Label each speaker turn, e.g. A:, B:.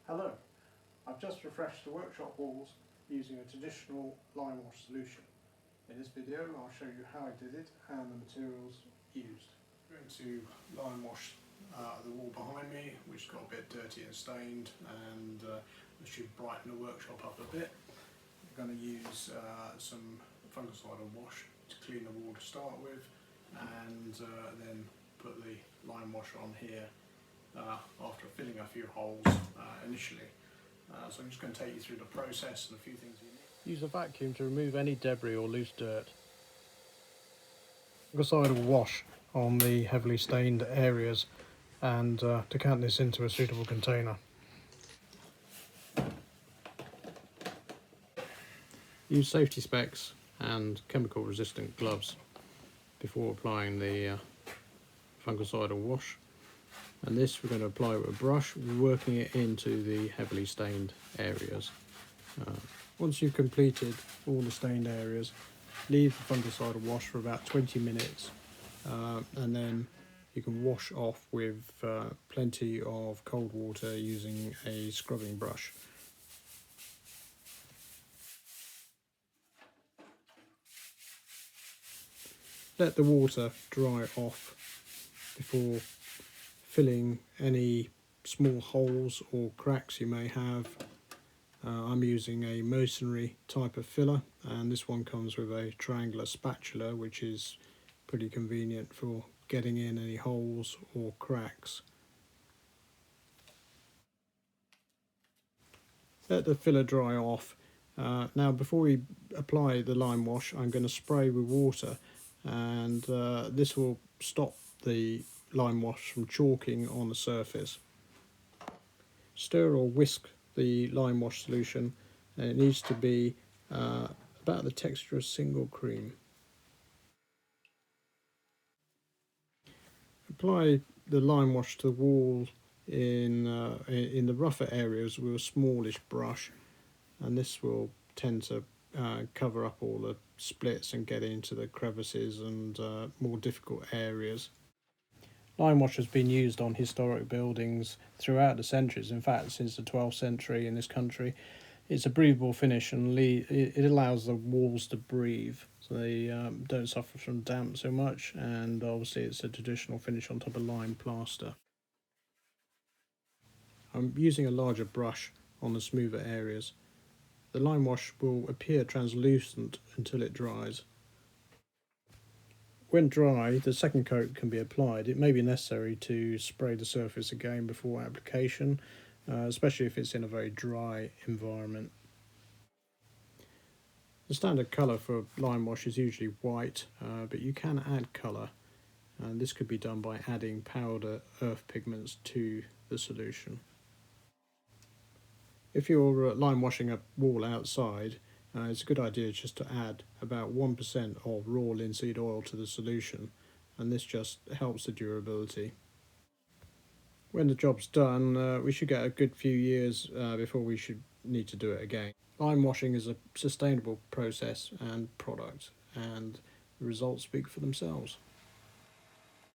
A: Hello, I've just refreshed the workshop walls using a traditional Limewash solution. In this video I'll show you how I did it and the materials used. I'm going to Limewash the wall behind me, which got a bit dirty and stained, and this should brighten the workshop up a bit. I'm going to use some fungicidal wash to clean the wall to start with, and then put the Limewash on here after filling a few holes initially. So I'm just going to take you through the process and a few things you need. Use a vacuum to remove any debris or loose dirt. Fungicidal wash on the heavily stained areas and decant this into a suitable container. Use safety specs and chemical resistant gloves before applying the fungicidal wash. And this we're going to apply with a brush, working it into the heavily stained areas. Once you've completed all the stained areas, leave the fungicidal wash for about 20 minutes and then you can wash off with plenty of cold water using a scrubbing brush. Let the water dry off before filling any small holes or cracks you may have. I'm using a masonry type of filler, and this one comes with a triangular spatula, which is pretty convenient for getting in any holes or cracks. Let the filler dry off. Now before we apply the Limewash, I'm going to spray with water, and this will stop the Limewash from chalking on the surface. Stir or whisk the Limewash solution, and it needs to be about the texture of single cream. Apply the Limewash to the wall in the rougher areas with a smallish brush, and this will tend to cover up all the splits and get into the crevices and more difficult areas. Limewash has been used on historic buildings throughout the centuries, in fact since the 12th century in this country. It's a breathable finish, and it allows the walls to breathe so they don't suffer from damp so much, and obviously it's a traditional finish on top of lime plaster. I'm using a larger brush on the smoother areas. The Limewash will appear translucent until it dries. When dry, the second coat can be applied. It may be necessary to spray the surface again before application, especially if it's in a very dry environment. The standard colour for Limewash is usually white, but you can add colour, and this could be done by adding powder earth pigments to the solution. If you're limewashing a wall outside, it's a good idea just to add about 1% of raw linseed oil to the solution, and this just helps the durability. When the job's done, we should get a good few years before we should need to do it again. Lime washing is a sustainable process and product, and the results speak for themselves.